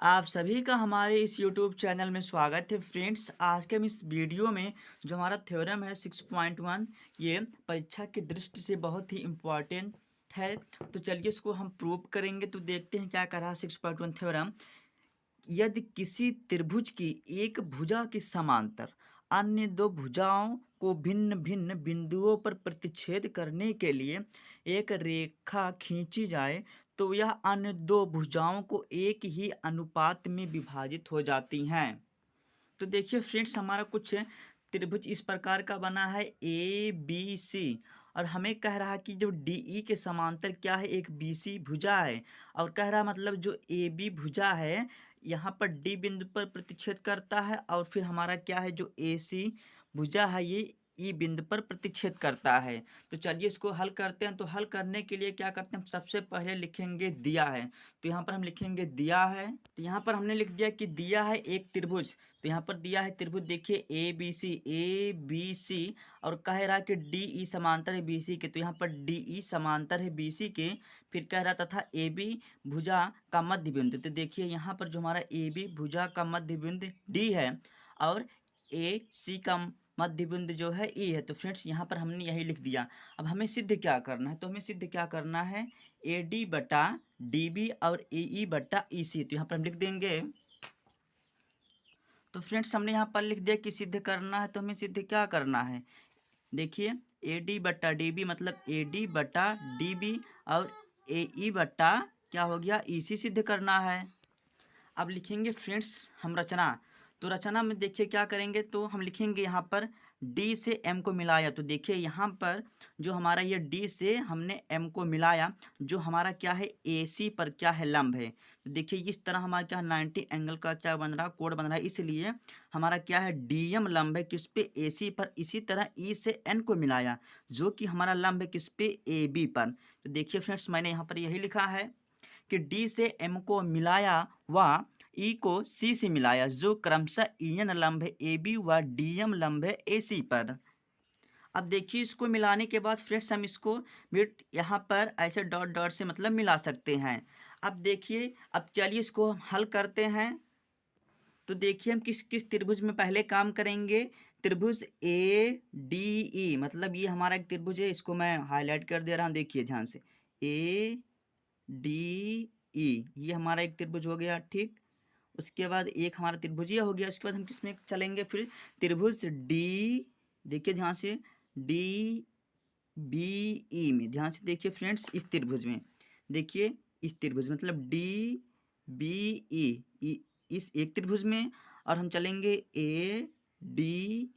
आप सभी का हमारे इस YouTube चैनल में स्वागत है फ्रेंड्स। आज के हम इस वीडियो में जो हमारा थ्योरम है 6.1, ये परीक्षा की दृष्टि से बहुत ही इम्पोर्टेंट है। तो चलिए इसको हम प्रूव करेंगे। तो देखते हैं क्या कर रहा है 6.1 थ्योरम। यदि किसी त्रिभुज की एक भुजा के समांतर अन्य दो भुजाओं को भिन्न भिन्न बिंदुओं पर प्रतिच्छेद करने के लिए एक रेखा खींची जाए तो यह अन्य दो भुजाओं को एक ही अनुपात में विभाजित हो जाती हैं। तो देखिए फ्रेंड्स, हमारा कुछ त्रिभुज इस प्रकार का बना है ए बी सी, और हमें कह रहा है कि जो डी ई के समांतर क्या है, एक बी सी भुजा है। और कह रहा मतलब जो ए बी भुजा है यहाँ पर डी बिंदु पर प्रतिच्छेद करता है, और फिर हमारा क्या है जो ए सी भुजा है ये ई बिंदु पर प्रतिच्छेद करता है। तो चलिए इसको हल करते हैं। तो हल करने के लिए क्या करते हैं, हम सबसे पहले लिखेंगे दिया है। तो यहाँ पर हम लिखेंगे दिया है। तो यहाँ पर हमने लिख दिया कि दिया है एक त्रिभुज। तो यहाँ पर दिया है त्रिभुज, देखिए ए बी सी, और कह रहा है कि डी ई समांतर है बी सी के। तो यहाँ पर डी ई समांतर है बी सी के। फिर कह रहा तथा ए बी भुजा का मध्य बिंदु। तो देखिए यहाँ पर जो हमारा ए बी भुजा का मध्य बिंदु डी है, और ए सी का मध्य बिंदु जो है ई है। तो फ्रेंड्स यहाँ पर हमने यही लिख दिया। अब हमें सिद्ध क्या करना है, तो हमें सिद्ध क्या करना है, ए डी बटा डी बी और ए ई बटा ई सी। तो यहाँ पर हम लिख देंगे। तो फ्रेंड्स हमने यहाँ पर लिख दिया कि सिद्ध करना है। तो हमें सिद्ध क्या करना है, देखिए ए डी बटा डी बी मतलब ए डी बटा डी बी, और ए ई बटा क्या हो गया ई सी सिद्ध करना है। अब लिखेंगे फ्रेंड्स हम रचना। तो रचना में देखिए क्या करेंगे, तो हम लिखेंगे यहाँ पर D से M को मिलाया। तो देखिए यहाँ पर जो हमारा ये D से हमने M को मिलाया, जो हमारा क्या है AC पर क्या है लंब है। तो देखिए इस तरह हमारा क्या 90 एंगल का क्या बन रहा, कोण बन रहा है। इसलिए हमारा क्या है DM लंब है किस पे, AC पर। इसी तरह E से N को मिलाया जो कि हमारा लंब है किस पे, AB पर। तो देखिए फ्रेंड्स मैंने यहाँ पर यही लिखा है कि D से M को मिलाया व E को C से मिलाया जो क्रमशः EN लंब है AB व DM लंब है AC पर। अब देखिए इसको मिलाने के बाद फ्रेंड्स हम इसको भी यहाँ पर ऐसे डॉट डॉट से मतलब मिला सकते हैं। अब देखिए, अब चलिए इसको हम हल करते हैं। तो देखिए हम किस किस त्रिभुज में पहले काम करेंगे। त्रिभुज ए डी ई मतलब ये हमारा एक त्रिभुज है, इसको मैं हाईलाइट कर दे रहा हूँ, देखिए ध्यान से। ए डी ई ये हमारा एक त्रिभुज हो गया, ठीक। उसके बाद एक हमारा त्रिभुजीय हो गया। उसके बाद हम किसमें चलेंगे, फिर त्रिभुज डी, देखिए ध्यान से, डी बी ई में ध्यान से देखिए फ्रेंड्स, इस त्रिभुज में देखिए, इस त्रिभुज मतलब डी बी ई, इस एक त्रिभुज में। और हम चलेंगे ए डी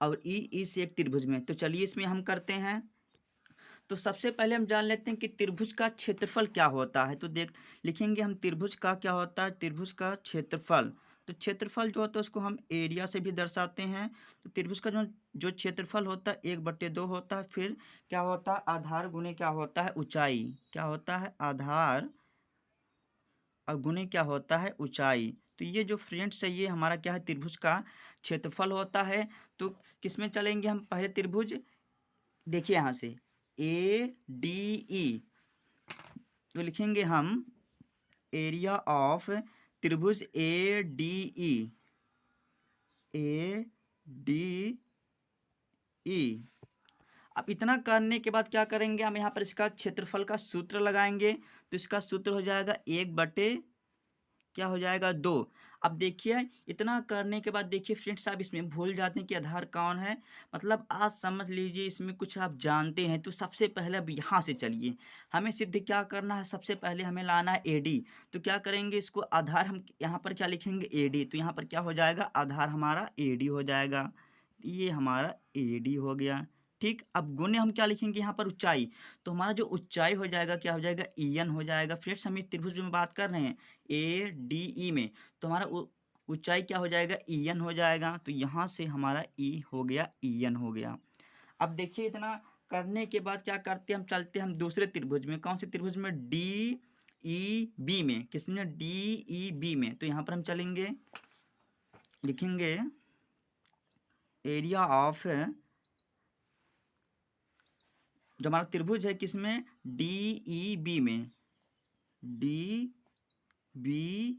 और ई इस एक त्रिभुज में। तो चलिए इसमें हम करते हैं। तो सबसे पहले हम जान लेते हैं कि त्रिभुज का क्षेत्रफल क्या होता है। तो देख लिखेंगे हम त्रिभुज का क्या होता है, त्रिभुज का क्षेत्रफल। तो क्षेत्रफल जो होता है उसको हम एरिया से भी दर्शाते हैं। तो त्रिभुज का जो जो क्षेत्रफल होता है 1/2 होता है। फिर क्या होता है, आधार गुणे क्या होता है, ऊंचाई। क्या होता है, आधार और गुणे क्या होता है, ऊंचाई। तो ये जो फ्रेंड्स है ये हमारा क्या है, त्रिभुज का क्षेत्रफल होता है। तो किसमें चलेंगे हम, पहले त्रिभुज, देखिए यहाँ से ए डी ई, तो लिखेंगे हम एरिया ऑफ त्रिभुज ए डी ई, ए डी ई। अब इतना करने के बाद क्या करेंगे, हम यहाँ पर इसका क्षेत्रफल का सूत्र लगाएंगे। तो इसका सूत्र हो जाएगा 1/, क्या हो जाएगा 2। अब देखिए इतना करने के बाद देखिए फ्रेंड्स, आप इसमें भूल जाते हैं कि आधार कौन है। मतलब आज समझ लीजिए इसमें कुछ आप जानते हैं। तो सबसे पहले अब यहाँ से चलिए, हमें सिद्ध क्या करना है, सबसे पहले हमें लाना है एडी। तो क्या करेंगे, इसको आधार हम यहाँ पर क्या लिखेंगे, एडी। तो यहाँ पर क्या हो जाएगा, आधार हमारा एडी हो जाएगा। ये हमारा एडी हो गया, ठीक। अब गुणे हम क्या लिखेंगे यहाँ पर, ऊंचाई। तो हमारा जो ऊंचाई हो जाएगा क्या हो जाएगा, EN हो जाएगा। फ्रेंड्स हम इस त्रिभुज में बात कर रहे हैं ए डी ई में, तो हमारा ऊंचाई क्या हो जाएगा, EN हो जाएगा। तो यहाँ से हमारा E हो गया, EN हो गया। अब देखिए इतना करने के बाद क्या करते हैं, हम चलते हैं हम दूसरे त्रिभुज में। कौन से त्रिभुज में, डी ई बी में। किसमें, डी ई बी में। तो यहाँ पर हम चलेंगे, लिखेंगे एरिया ऑफ जो हमारा त्रिभुज है किसमें, डी ई बी में, डी बी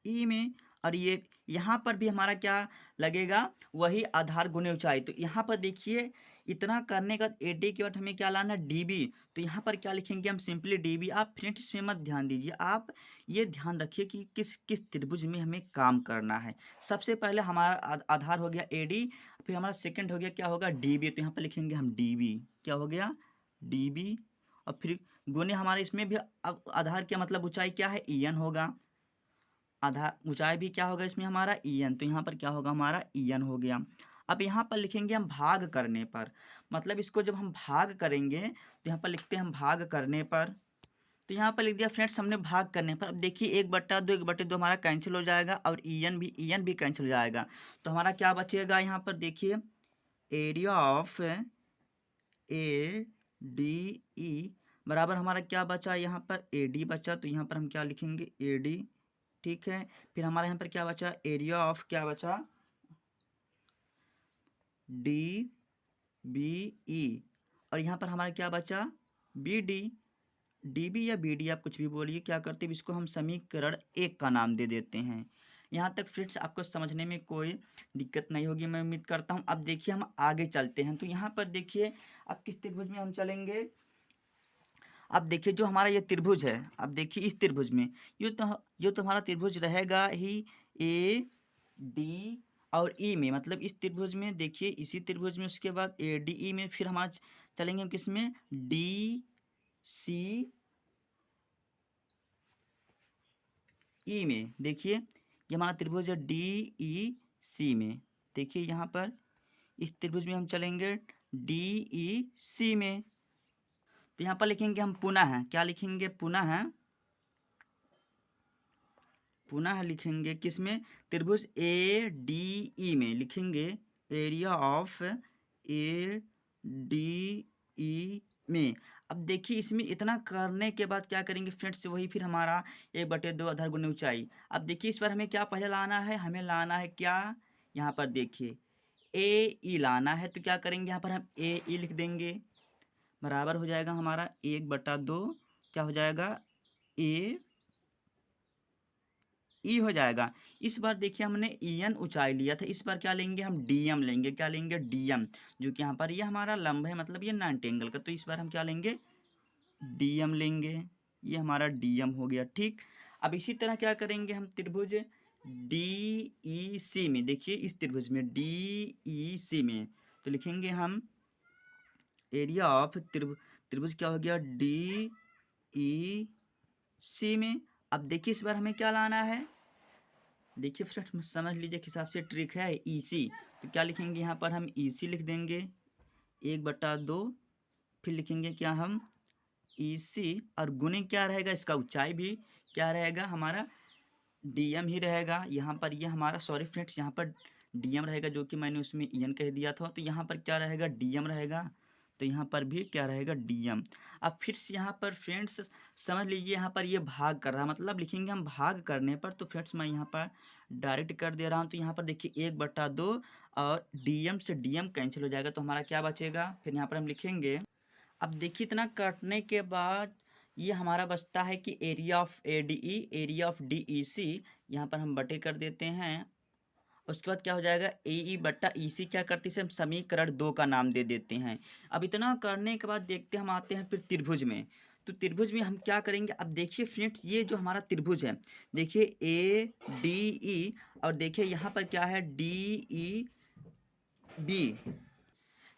ई में, और ये यहाँ पर भी हमारा क्या लगेगा, वही आधार गुने ऊंचाई। तो यहाँ पर देखिए इतना करने का एडी के बाद हमें क्या लाना, डीबी। तो यहाँ पर क्या लिखेंगे हम, सिंपली डीबी। आप फ्रेंड्स इसमें मत ध्यान दीजिए, आप ये ध्यान रखिए कि किस किस त्रिभुज में हमें काम करना है। सबसे पहले हमारा आधार हो गया एडी, फिर हमारा सेकंड हो गया क्या होगा, डीबी। तो यहाँ पर लिखेंगे हम डीबी, क्या हो गया, डीबी। और फिर गुने हमारे इसमें भी अब आधार क्या मतलब ऊंचाई क्या है, ईएन होगा। आधार ऊंचाई भी क्या होगा इसमें हमारा, ईएन। तो यहाँ पर क्या होगा हमारा, ईएन हो गया। अब यहाँ पर लिखेंगे हम भाग करने पर, मतलब इसको जब हम भाग करेंगे तो यहाँ पर लिखते हैं हम भाग करने पर। तो यहाँ पर लिख दिया फ्रेंड्स हमने भाग करने पर। अब देखिए 1/2 1/2 हमारा कैंसिल हो जाएगा, और ईएन भी कैंसिल हो जाएगा। तो हमारा क्या बचेगा यहाँ पर, देखिए एरिया ऑफ ए डी ई बराबर हमारा क्या बचा, यहाँ पर ए डी बचा। तो यहाँ पर हम क्या लिखेंगे, ए डी, ठीक है। फिर हमारे यहाँ पर क्या बचा, एरिया ऑफ क्या बचा, डी बी ई, और यहाँ पर हमारा क्या बचा, बी डी। डी बी या बी डी आप कुछ भी बोलिए, क्या करते हैं इसको हम समीकरण 1 का नाम दे देते हैं। यहाँ तक फ्रेंड्स आपको समझने में कोई दिक्कत नहीं होगी, मैं उम्मीद करता हूँ। अब देखिए हम आगे चलते हैं। तो यहाँ पर देखिए अब किस त्रिभुज में हम चलेंगे। अब देखिए जो हमारा ये त्रिभुज है, अब देखिए इस त्रिभुज में ये तो हमारा त्रिभुज रहेगा ही ए डी और ई में, मतलब इस त्रिभुज में देखिए, इसी त्रिभुज में उसके बाद ए डी ई में, फिर हमारा चलेंगे हम किस में, डी सी ई में। देखिए ये हमारा त्रिभुज है डी ई सी में। देखिए यहाँ पर इस त्रिभुज में हम चलेंगे डी ई सी में। तो यहाँ पर लिखेंगे हम पुनः, क्या लिखेंगे, पुनः लिखेंगे किसमें, त्रिभुज ए डी ई में लिखेंगे एरिया ऑफ ए डी ई में। अब देखिए इसमें इतना करने के बाद क्या करेंगे फ्रेंड्स, वही फिर हमारा 1/2 आधार गुने ऊंचाई। अब देखिए इस बार हमें क्या पहले लाना है, हमें लाना है क्या, यहाँ पर देखिए ए ई लाना है। तो क्या करेंगे यहाँ पर हम ए ई लिख देंगे, बराबर हो जाएगा हमारा 1/2 क्या हो जाएगा, ए ई हो जाएगा। इस बार देखिए हमने ईएन ऊंचाई लिया था, इस बार क्या लेंगे हम, डीएम लेंगे। क्या लेंगे, डीएम, जो कि यहाँ पर ये हमारा लंब है, मतलब ये 90 एंगल का। तो इस बार हम क्या लेंगे, डीएम लेंगे। ये हमारा डीएम हो गया, ठीक। अब इसी तरह क्या करेंगे हम त्रिभुज डी ई सी में। देखिए इस त्रिभुज में डी ई सी में तो लिखेंगे हम एरिया ऑफ त्रिभुज क्या हो गया, डी ई सी में। अब देखिए इस बार हमें क्या लाना है, देखिए फ्रेंड्स समझ लीजिए किस हिसाब से ट्रिक है, ई सी। तो क्या लिखेंगे यहाँ पर हम ई सी लिख देंगे 1/2, फिर लिखेंगे क्या हम ई सी, और गुने क्या रहेगा, इसका ऊंचाई भी क्या रहेगा हमारा, डीएम ही रहेगा। यहाँ पर ये हमारा, सॉरी फ्रेंड्स, यहाँ पर डीएम रहेगा, जो कि मैंने उसमें ईएन कह दिया था। तो यहाँ पर क्या रहेगा, डीएम रहेगा। तो यहाँ पर भी क्या रहेगा, डीएम। अब फिर से यहाँ पर फ्रेंड्स समझ लीजिए, यहाँ पर ये भाग कर रहा है, मतलब लिखेंगे हम भाग करने पर। तो फ्रेंड्स मैं यहाँ पर डायरेक्ट कर दे रहा हूँ। तो यहाँ पर देखिए 1/2 और डीएम से डीएम कैंसिल हो जाएगा। तो हमारा क्या बचेगा, फिर यहाँ पर हम लिखेंगे। अब देखिए इतना काटने के बाद ये हमारा बचता है कि area of A D E, area of D E C, यहाँ पर हम बटे कर देते हैं। उसके बाद क्या हो जाएगा, ए ई बट्टा ई सी, क्या करते हैं हम समीकरण 2 का नाम दे देते हैं। अब इतना करने के बाद देखते हम आते हैं फिर त्रिभुज में। तो त्रिभुज में हम क्या करेंगे, अब देखिए फ्रेंड्स ये जो हमारा त्रिभुज है, देखिए ए डी ई, और देखिए यहाँ पर क्या है, डी ई बी।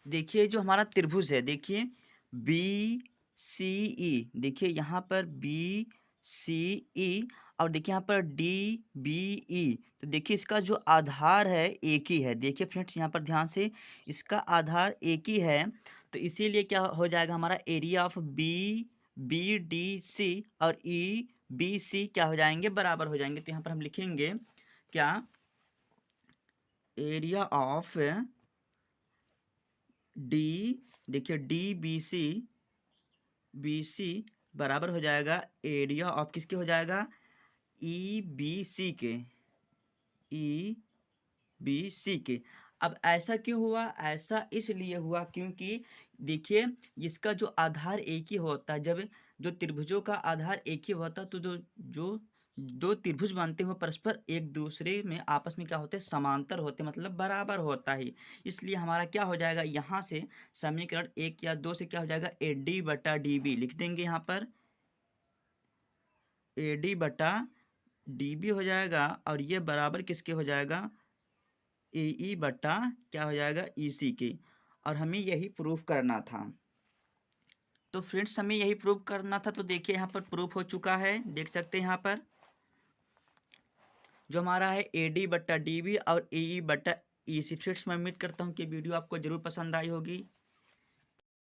देखिए जो हमारा त्रिभुज है, देखिए बी सी ई, देखिए यहाँ पर बी सी ई, और देखिए यहाँ पर डी बी ई। तो देखिए इसका जो आधार है एक ही है। देखिए फ्रेंड्स यहाँ पर ध्यान से, इसका आधार एक ही है। तो इसीलिए क्या हो जाएगा हमारा, area of B B D C और ई बी सी क्या हो जाएंगे, बराबर हो जाएंगे। तो यहाँ पर हम लिखेंगे क्या, एरिया ऑफ डी, देखिए डी बी सी बराबर हो जाएगा एरिया ऑफ किसके हो जाएगा, ई बी सी के, ई बी सी के। अब ऐसा क्यों हुआ, ऐसा इसलिए हुआ क्योंकि देखिए इसका जो आधार एक ही होता है, जब जो त्रिभुजों का आधार एक ही होता तो जो जो दो त्रिभुज बनते हुए परस्पर एक दूसरे में आपस में क्या होते हैं, समांतर होते, मतलब बराबर होता है। इसलिए हमारा क्या हो जाएगा, यहाँ से समीकरण 1 या 2 से क्या हो जाएगा, ए डी बटा डी बी लिख देंगे यहाँ पर, ए डी बटा डी बी हो जाएगा, और ये बराबर किसके हो जाएगा, ए ई बटा क्या हो जाएगा, ई सी के। और हमें यही प्रूफ करना था। तो फ्रेंड्स हमें यही प्रूफ करना था, तो देखिए यहाँ पर प्रूफ हो चुका है, देख सकते हैं यहाँ पर जो हमारा है ए डी बट्टा डी बी और ए ई बट्टा ई सी। फ्रेंड्स मैं उम्मीद करता हूँ कि वीडियो आपको ज़रूर पसंद आई होगी।